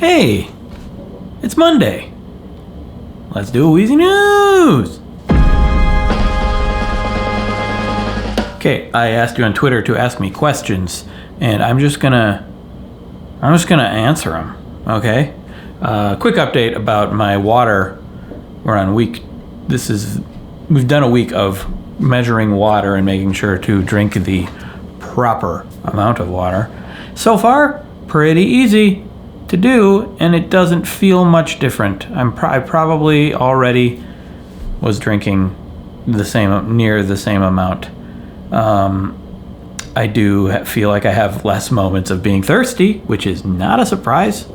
Hey, it's Monday. Let's do a Wheezy News. Okay, I asked you on Twitter to ask me questions, and I'm just gonna answer them. Okay. Quick update about my water. We're on week. We've done a week of measuring water and making sure to drink the proper amount of water. So far, pretty easy to do, and it doesn't feel much different. I probably already was drinking near the same amount. I do feel like I have less moments of being thirsty, which is not a surprise.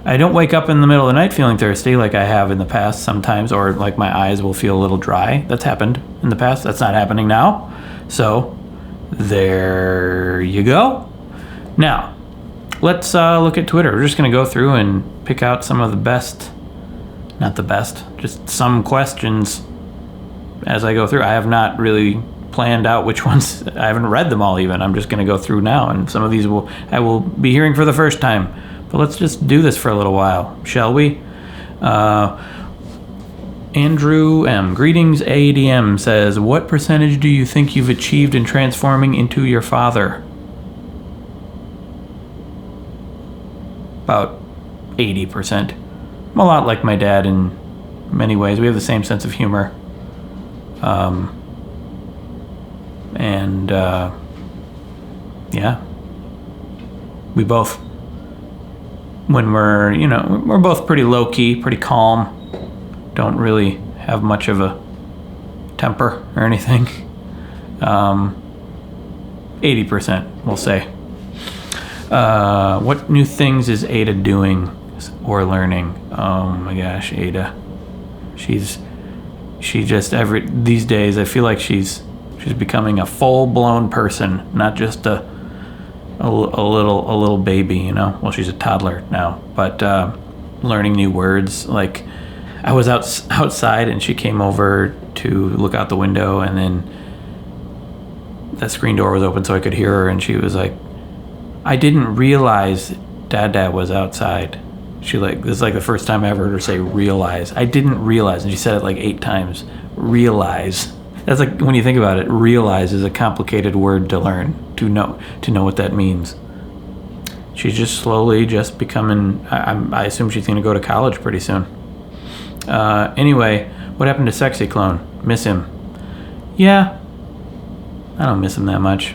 I don't wake up in the middle of the night feeling thirsty like I have in the past sometimes, or like my eyes will feel a little dry. That's happened in the past. That's not happening now. So there you go. Now, let's look at Twitter. We're just going to go through and pick out some of the best, not the best, just some questions as I go through. I have not really planned out which ones. I haven't read them all even. I'm just going to go through now, and some of these I will be hearing for the first time. But let's just do this for a little while, shall we? Andrew M. Greetings, ADM says, what percentage do you think you've achieved in transforming into your father? About 80%. I'm a lot like my dad in many ways. We have the same sense of humor. Yeah. We both, when we're both pretty low-key, pretty calm. Don't really have much of a temper or anything. 80%, we'll say. What new things is Ada doing or learning? Oh my gosh, Ada. She just these days I feel like she's becoming a full-blown person, not just a little baby, Well, she's a toddler now, but learning new words. Like, I was outside and she came over to look out the window, and then the screen door was open so I could hear her, and she was like, I didn't realize Dad was outside. This is like the first time I ever heard her say realize. I didn't realize, and she said it like 8 times. Realize. That's like, when you think about it, realize is a complicated word to learn, to know what that means. She's just slowly just becoming, I assume she's going to go to college pretty soon. Anyway, what happened to Sexy Clone? Miss him. Yeah, I don't miss him that much.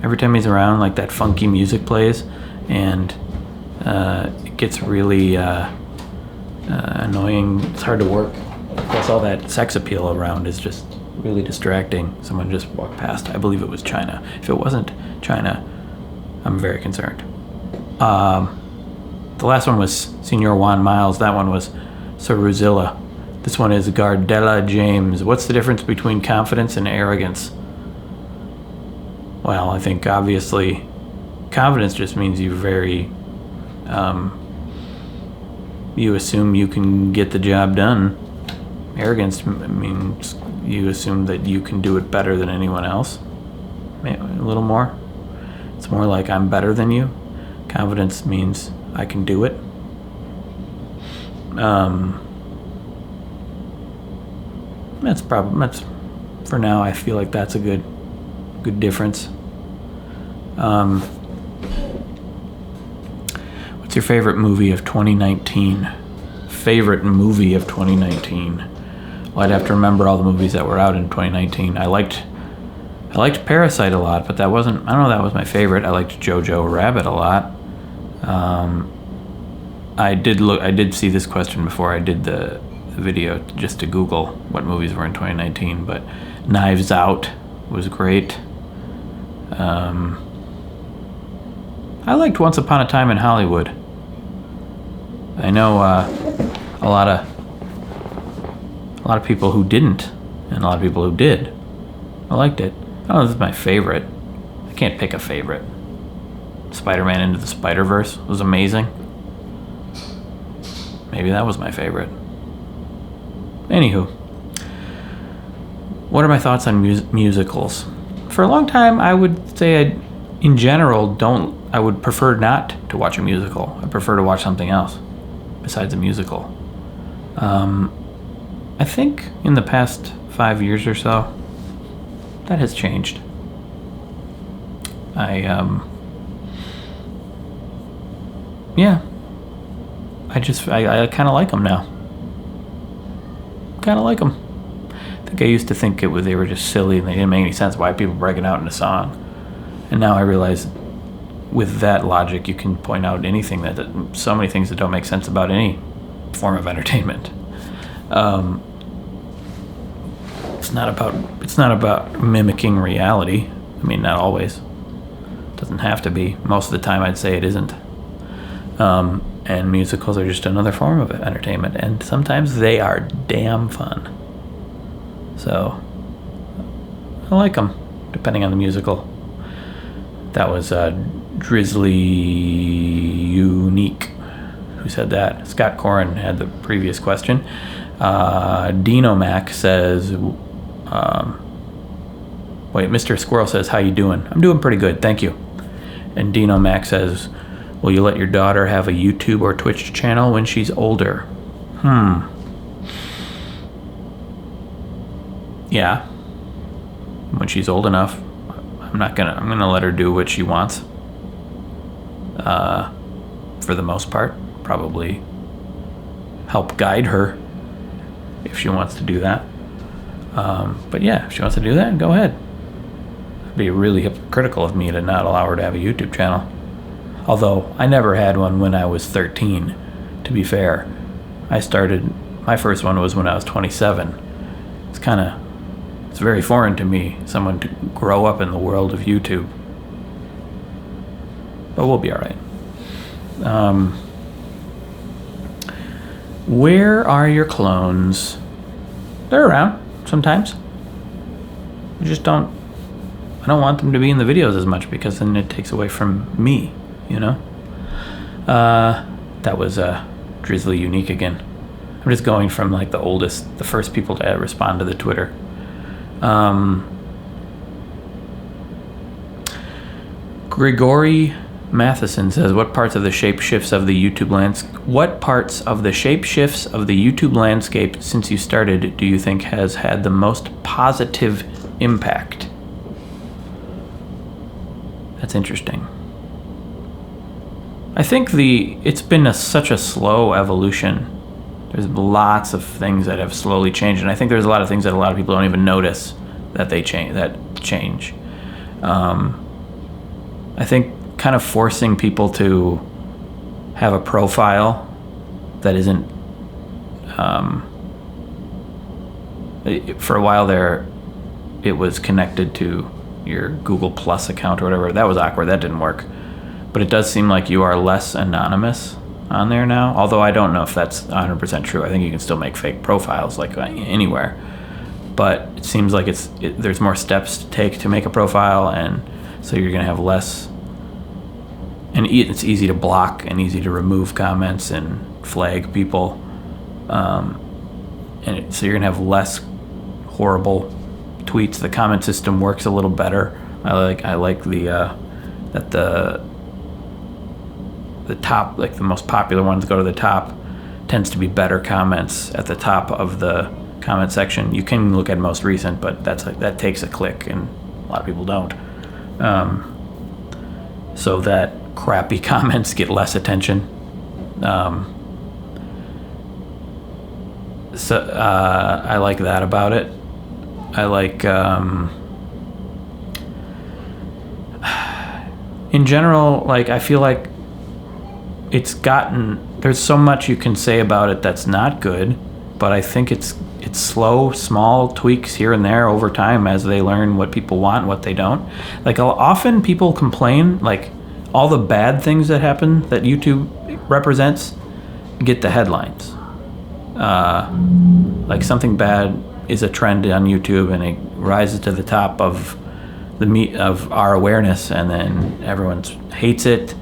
Every time he's around, like, that funky music plays, and it gets really annoying. It's hard to work. Plus, all that sex appeal around is just really distracting. Someone just walked past. I believe it was China. If it wasn't China, I'm very concerned. The last one was Senior Juan Miles. That one was Ceruzilla. This one is Gardella James. What's the difference between confidence and arrogance? Well, I think obviously confidence just means you assume you can get the job done. Arrogance means you assume that you can do it better than anyone else. Maybe a little more. It's more like I'm better than you. Confidence means I can do it. That's for now. I feel like that's a good difference. What's your favorite movie of 2019? Favorite movie of 2019? Well, I'd have to remember all the movies that were out in 2019. I liked Parasite a lot, but that wasn't. I don't know. That was my favorite. I liked Jojo Rabbit a lot. I did see this question before I did the video, just to Google what movies were in 2019. But Knives Out was great. I liked Once Upon a Time in Hollywood. I know a lot of people who didn't, and a lot of people who did. I liked it. I don't know if this is my favorite. I can't pick a favorite. Spider-Man Into the Spider-Verse was amazing. Maybe that was my favorite. Anywho, what are my thoughts on musicals? For a long time, I would say in general, I would prefer not to watch a musical. I prefer to watch something else besides a musical. I think in the past 5 years or so, that has changed. I kind of like them now. Kind of like them. I think I used to think they were just silly and they didn't make any sense. Why people breaking out in a song? And now I realize, with that logic, you can point out anything so many things that don't make sense about any form of entertainment. It's not about mimicking reality. I mean, not always. It doesn't have to be. Most of the time, I'd say it isn't. And musicals are just another form of entertainment, and sometimes they are damn fun. So I like them, depending on the musical. That was Drizzly Unique who said that. Scott Corin had the previous question. Dino Mac says, Mr. Squirrel says, how you doing? I'm doing pretty good, thank you. And Dino Mac says, will you let your daughter have a YouTube or Twitch channel when she's older? Yeah. When she's old enough. I'm gonna let her do what she wants. For the most part. Probably help guide her if she wants to do that. But yeah, if she wants to do that, go ahead. It'd be really hypocritical of me to not allow her to have a YouTube channel. Although I never had one when I was 13, to be fair. My first one was when I was 27. It's very foreign to me, someone to grow up in the world of YouTube. But we'll be all right. Where are your clones? They're around sometimes. I don't want them to be in the videos as much because then it takes away from me, you know? That was Drizzly Unique again. I'm just going from like the first people to respond to the Twitter. Grigori Matheson says, what parts of the shapeshifts of the YouTube landscape since you started do you think has had the most positive impact? That's interesting. I think it's been such a slow evolution. There's lots of things that have slowly changed, and I think there's a lot of things that a lot of people don't even notice that they change. I think kind of forcing people to have a profile that isn't for a while there it was connected to your Google Plus account or whatever. That was awkward. That didn't work. But it does seem like you are less anonymous on there now, although I don't know if that's 100% true. I think you can still make fake profiles like anywhere, but it seems like there's more steps to take to make a profile, and so you're going to have less, and it's easy to block and easy to remove comments and flag people, so you're going to have less horrible tweets. The comment system works a little better. I like that the top, like the most popular ones go to the top, tends to be better comments at the top of the comment section. You can look at most recent, but that takes a click, and a lot of people don't. So that crappy comments get less attention. I like that about it. I like, in general, like, I feel like there's so much you can say about it that's not good, but I think it's slow, small tweaks here and there over time as they learn what people want, what they don't. Like, often people complain, like, all the bad things that happen that YouTube represents get the headlines. Like, something bad is a trend on YouTube and it rises to the top of of our awareness, and then everyone hates it,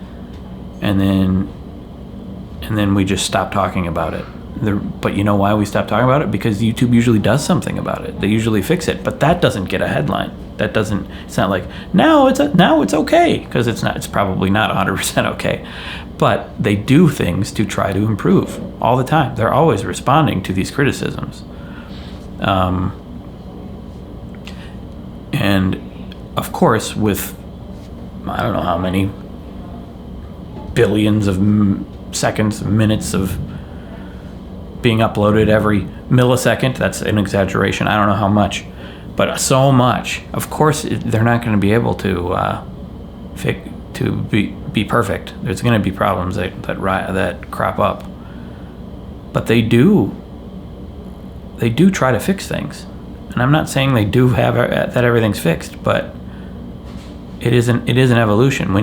and then we just stop talking about it. But you know why we stop talking about it? Because YouTube usually does something about it. They usually fix it, but that doesn't get a headline. That doesn't. It's not like now it's okay, because it's not. It's probably not 100% okay. But they do things to try to improve all the time. They're always responding to these criticisms. And of course, with I don't know how many billions of seconds, minutes of being uploaded every millisecond. That's an exaggeration. I don't know how much, but so much. Of course, they're not going to be able to be perfect. There's going to be problems that crop up, but they do try to fix things. And I'm not saying they do have that everything's fixed, but it is an evolution.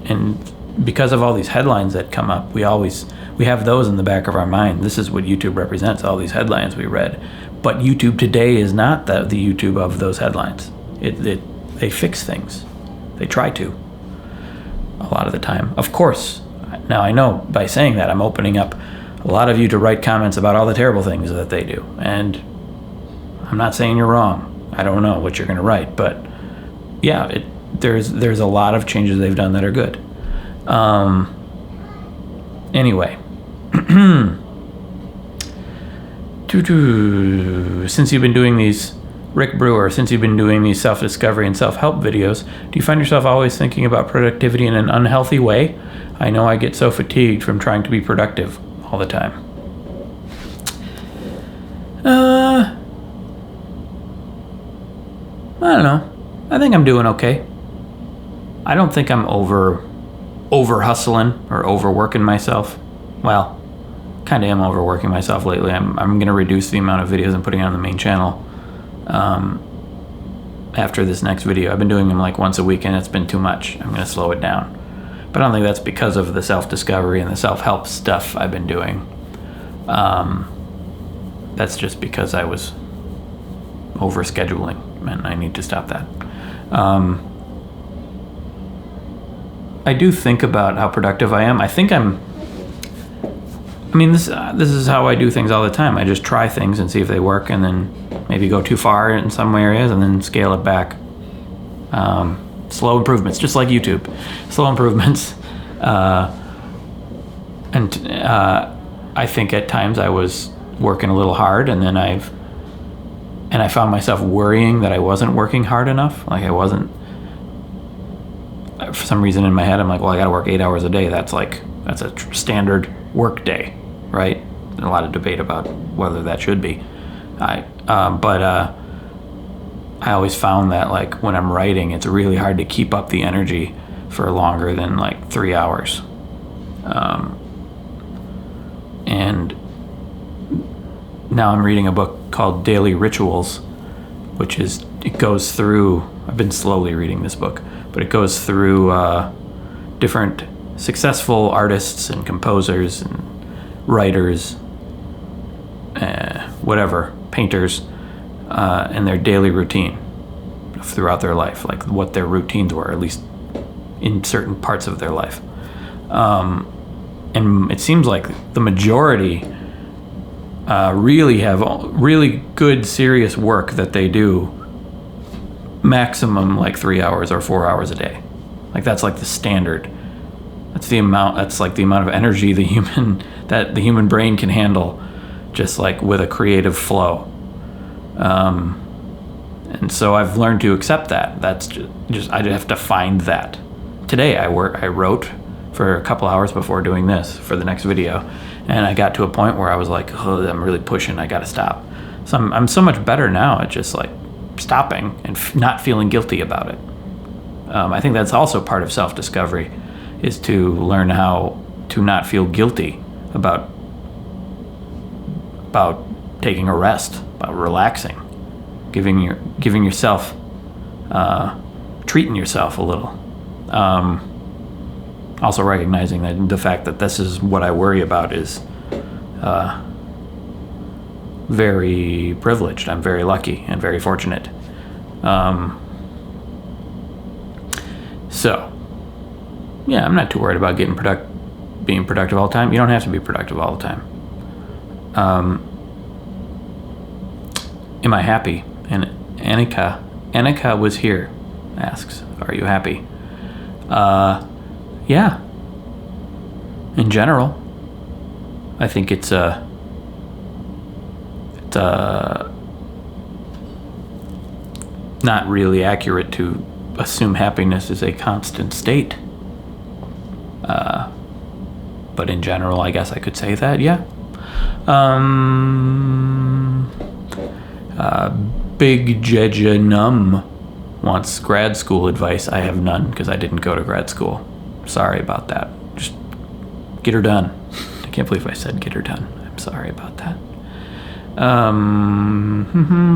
And because of all these headlines that come up, we have those in the back of our mind. This is what YouTube represents, all these headlines we read. But YouTube today is not the YouTube of those headlines. They fix things. They try to, a lot of the time. Of course, now I know by saying that I'm opening up a lot of you to write comments about all the terrible things that they do. And I'm not saying you're wrong. I don't know what you're going to write. But yeah, there's a lot of changes they've done that are good. Anyway, since you've been doing these, Rick Brewer, since you've been doing these self-discovery and self-help videos, do you find yourself always thinking about productivity in an unhealthy way? I know I get so fatigued from trying to be productive all the time. I don't know. I think I'm doing okay. I don't think I'm over hustling or overworking myself. Well, kind of am overworking myself lately. I'm going to reduce the amount of videos I'm putting on the main channel after this next video. I've been doing them like once a week, and it's been too much. I'm going to slow it down. But I don't think that's because of the self-discovery and the self-help stuff I've been doing. That's just because I was overscheduling, and I need to stop that. I do think about how productive I am. This is how I do things all the time. I just try things and see if they work, and then maybe go too far in some areas and then scale it back. Slow improvements, just like YouTube. Slow improvements. I think at times I was working a little hard, and then I found myself worrying that I wasn't working hard enough. Like I wasn't. For some reason in my head, I'm like, well, I got to work 8 hours a day. That's a standard work day, right? There's a lot of debate about whether that should be. I always found that like when I'm writing, it's really hard to keep up the energy for longer than like 3 hours. And now I'm reading a book called Daily Rituals, it goes through, I've been slowly reading this book, but it goes through different successful artists and composers and writers, painters, and their daily routine throughout their life, like what their routines were, at least in certain parts of their life. And it seems like the majority really have really good, serious work that they do maximum like 3 hours or 4 hours a day. Like that's like the standard. That's like the amount of energy the human brain can handle, just like with a creative flow. And so I've learned to accept that. That's just I have to find that. Today I wrote for a couple hours before doing this for the next video, and I got to a point where I was like, oh, I'm really pushing, I gotta stop. So I'm so much better now at just like stopping and not feeling guilty about it. I think that's also part of self-discovery, is to learn how to not feel guilty about taking a rest, about relaxing, giving yourself, treating yourself a little. Also recognizing that the fact that this is what I worry about is very privileged. I'm very lucky and very fortunate. So, yeah, I'm not too worried about being productive all the time. You don't have to be productive all the time. Am I happy? And Annika Annika was here asks, are you happy? Yeah. In general, I think it's not really accurate to assume happiness is a constant state. But in general, I guess I could say that, yeah. Big Jeja Num wants grad school advice. I have none because I didn't go to grad school. Sorry about that. Just get her done. I can't believe I said get her done. I'm sorry about that.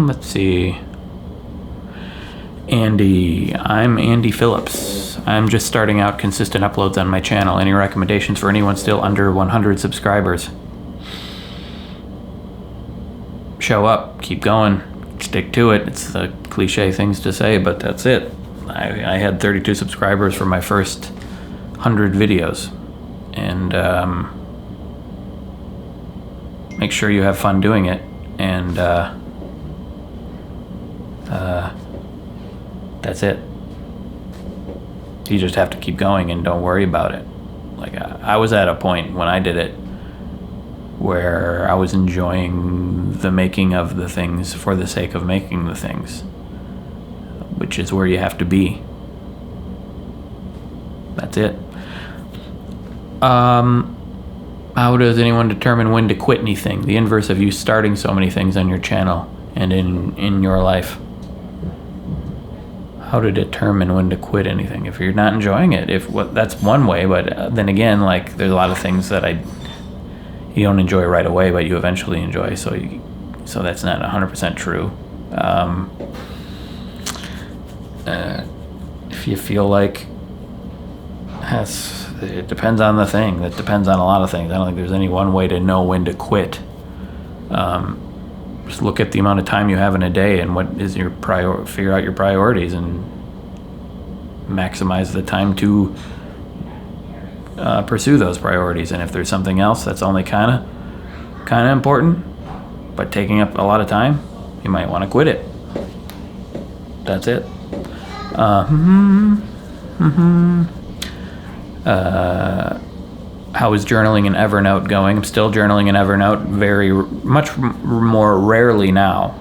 Let's see. Andy. I'm Andy Phillips. I'm just starting out consistent uploads on my channel. Any recommendations for anyone still under 100 subscribers? Show up. Keep going. Stick to it. It's the cliche things to say, but that's it. I had 32 subscribers for my first 100 videos. And make sure you have fun doing it. And that's it. You just have to keep going and don't worry about it. Like I was at a point when I did it where I was enjoying the making of the things for the sake of making the things, which is where you have to be. That's it. How does anyone determine when to quit anything? The inverse of you starting so many things on your channel and in your life. How to determine when to quit anything if you're not enjoying it. That's one way, but then again, like there's a lot of things that you don't enjoy right away, but you eventually enjoy. So that's not 100% true. If you feel like it depends on the thing. That depends on a lot of things. I don't think there's any one way to know when to quit. Just look at the amount of time you have in a day and what is your figure out your priorities and maximize the time to pursue those priorities. And if there's something else that's only kind of important but taking up a lot of time, you might want to quit it. That's it. How is journaling in Evernote going? I'm still journaling in Evernote very much more rarely now.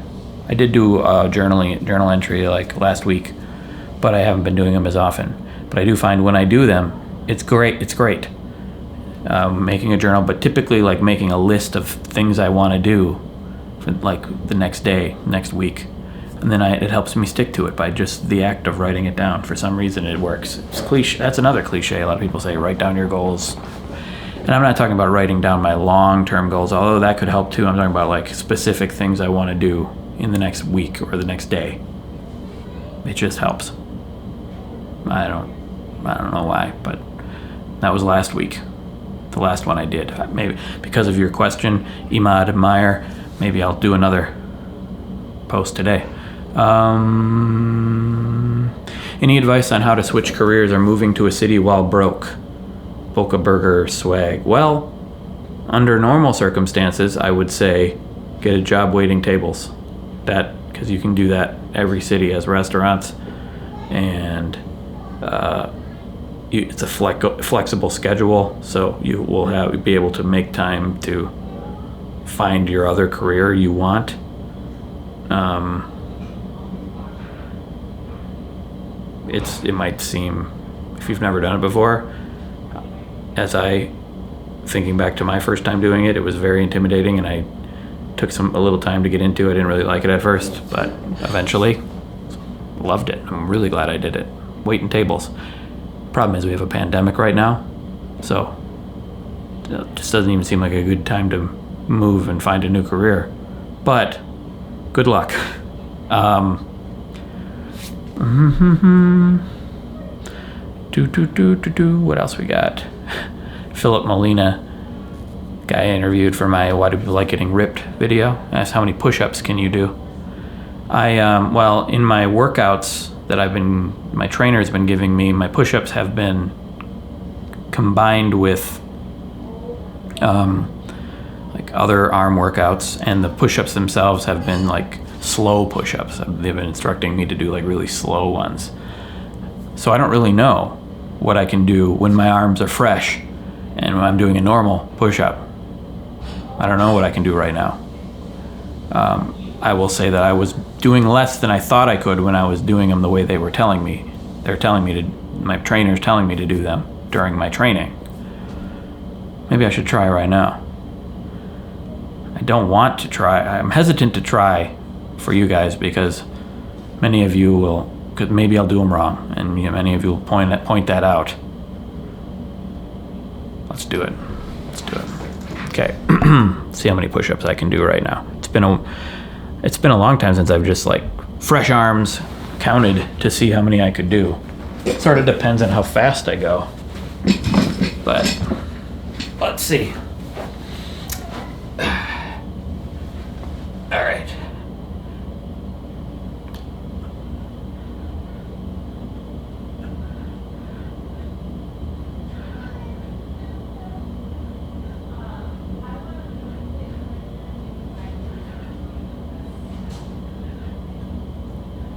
I did do a journal entry like last week, but I haven't been doing them as often. But I do find when I do them, it's great. It's great making a journal, but typically like making a list of things I want to do for like the next day, next week. And then it helps me stick to it by just the act of writing it down. For some reason, it works. It's cliche. That's another cliche. A lot of people say, write down your goals. And I'm not talking about writing down my long-term goals, although that could help too. I'm talking about like specific things I want to do in the next week or the next day. It just helps. I don't know why, but that was last week. The last one I did. Maybe because of your question, Imad Meyer, maybe I'll do another post today. Any advice on how to switch careers or moving to a city while broke? Boca Burger swag. Well, under normal circumstances, I would say get a job waiting tables. Because you can do that. Every city has restaurants, and it's a flexible schedule, so you will be able to make time to find your other career you want. It might seem, if you've never done it before, thinking back to my first time doing it, it was very intimidating, and I took a little time to get into it. I didn't really like it at first, but eventually loved it. I'm really glad I did it. Waiting tables. Problem is we have a pandemic right now, so it just doesn't even seem like a good time to move and find a new career. But good luck. What else we got? Philip Molina, guy I interviewed for my Why Do People Like Getting Ripped video, asked how many push-ups can you do. Well, in my workouts that my trainer's been giving me, my push-ups have been combined with like other arm workouts, and the push-ups themselves have been like slow push-ups. They've been instructing me to do like really slow ones. So I don't really know what I can do when my arms are fresh and when I'm doing a normal push-up. I don't know what I can do right now. I will say that I was doing less than I thought I could when I was doing them the way they were telling me. My trainer's telling me to do them during my training. Maybe I should try right now. I don't want to try. I'm hesitant to try for you guys because many of you will, because maybe I'll do them wrong, and many of you will point that out. Let's do it. Okay. See how many push-ups I can do right now. It's been a long time since I've just like fresh arms counted to see how many I could do. It sort of depends on how fast I go. But let's see. All right.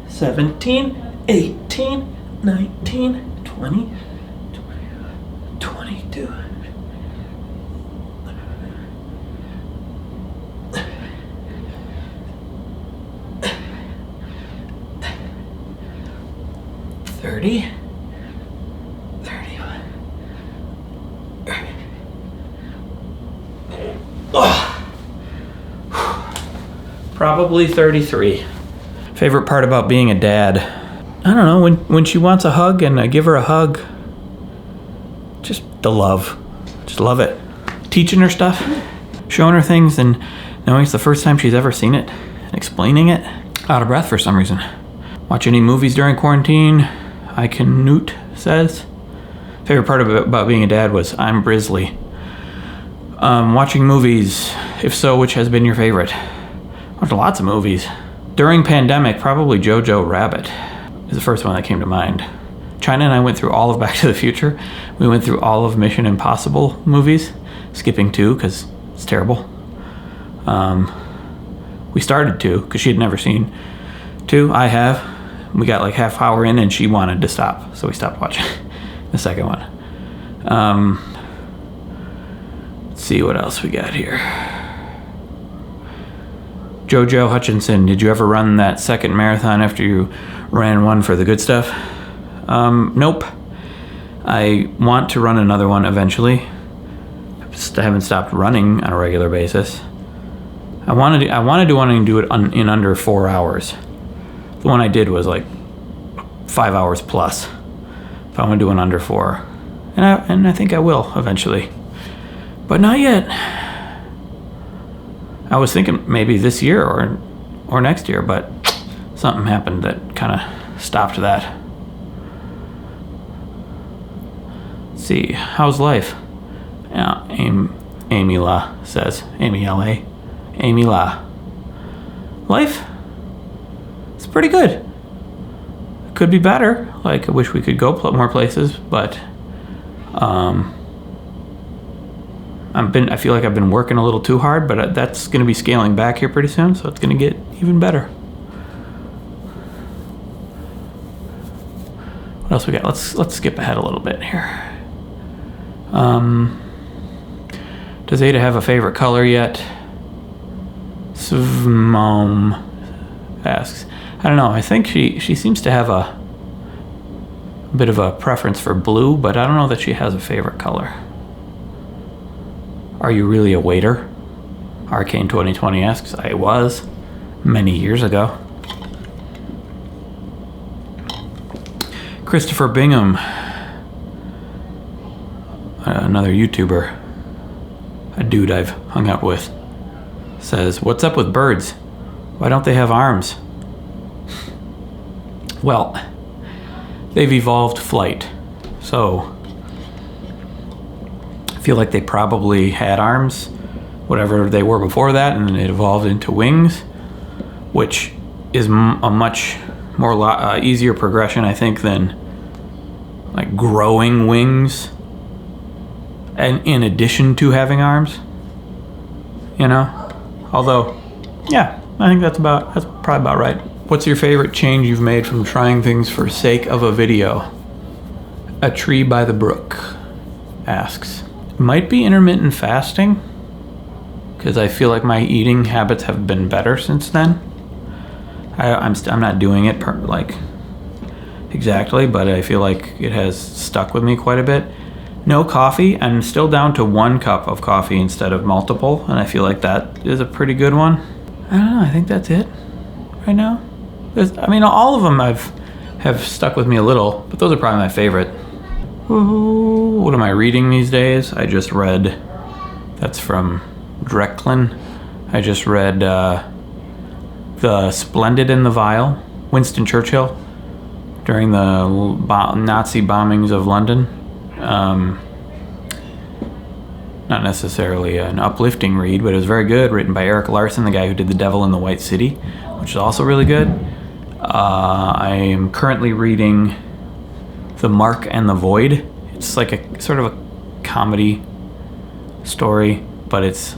$17, $18, $19, $20, $22. $30, $31. Probably 33. Favorite part about being a dad? I don't know, when she wants a hug and I give her a hug. Just the love. Just love it. Teaching her stuff, showing her things, and knowing it's the first time she's ever seen it, and explaining it. Out of breath for some reason. Watch any movies during quarantine? I can Newt says. Favorite part about being a dad was I'm Brisley. Watching movies, if so, which has been your favorite? Watched lots of movies. During pandemic, probably Jojo Rabbit is the first one that came to mind. China and I went through all of Back to the Future. We went through all of Mission Impossible movies, skipping 2 because it's terrible. We started 2 because she had never seen 2. I have. We got like half hour in and she wanted to stop, so we stopped watching the second one. Let's see what else we got here. Jojo Hutchinson, did you ever run that second marathon after you ran one for the good stuff? Nope. I want to run another one eventually. I haven't stopped running on a regular basis. I wanted to want to do it in under 4 hours. The one I did was like 5 hours plus. But I want to do one under 4. And I think I will eventually. But not yet. I was thinking maybe this year or next year, but something happened that kind of stopped that. Let's see, how's life? Yeah, Amy La says. Amy L.A. Amy La. Life? It's pretty good. Could be better. Like, I wish we could go more places, but I feel like I've been working a little too hard, but that's going to be scaling back here pretty soon, so it's going to get even better. What else we got? Let's skip ahead a little bit here. Does Ada have a favorite color yet? Svmom asks. I don't know. I think she seems to have a bit of a preference for blue, but I don't know that she has a favorite color. Are you really a waiter? Arcane 2020 asks. I was many years ago. Christopher Bingham, another YouTuber, a dude I've hung out with, says, "What's up with birds? Why don't they have arms?" Well, they've evolved flight, so I feel like they probably had arms, whatever they were before that, and it evolved into wings, which is a much more easier progression, I think, than like growing wings, and in addition to having arms, you know. Although, yeah, I think that's probably about right. What's your favorite change you've made from trying things for sake of a video? A tree by the brook asks. Might be intermittent fasting, because I feel like my eating habits have been better since then. I'm not doing it exactly, but I feel like it has stuck with me quite a bit. No coffee. I'm still down to 1 cup of coffee instead of multiple, and I feel like that is a pretty good one. I don't know. I think that's it right now. All of them have stuck with me a little, but those are probably my favorite. Ooh, what am I reading these days? I just read, that's from Drecklin. I just read The Splendid and the Vile, Winston Churchill, during the Nazi bombings of London. Not necessarily an uplifting read, but it was very good, written by Eric Larson, the guy who did The Devil in the White City, which is also really good. I am currently reading The Mark and the Void. It's like a sort of a comedy story, but it's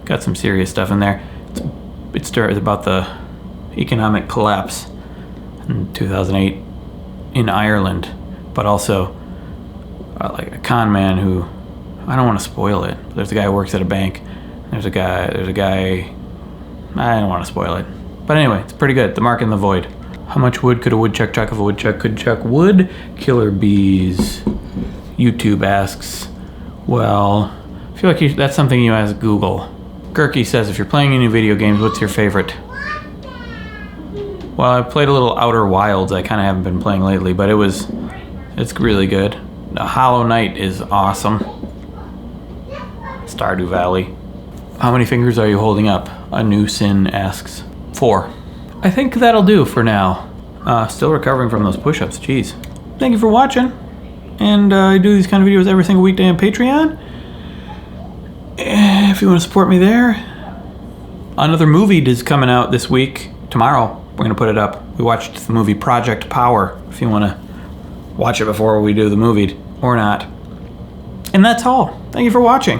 got some serious stuff in there. It's about the economic collapse in 2008 in Ireland, but also like a con man who, I don't want to spoil it, but there's a guy who works at a bank. There's a guy, I don't want to spoil it. But anyway, it's pretty good. The Mark and the Void. How much wood could a woodchuck chuck if a woodchuck could chuck wood? Killer bees. YouTube asks. Well, I feel like that's something you ask Google. Gurky says, if you're playing any video games, what's your favorite? Well, I played a little Outer Wilds. I kind of haven't been playing lately, but it's really good. Hollow Knight is awesome. Stardew Valley. How many fingers are you holding up? A New Sin asks. 4. I think that'll do for now. Still recovering from those push-ups, jeez. Thank you for watching. And I do these kind of videos every single weekday on Patreon. If you want to support me there. Another movie is coming out this week. Tomorrow, we're going to put it up. We watched the movie Project Power. If you want to watch it before we do the movie or not. And that's all. Thank you for watching.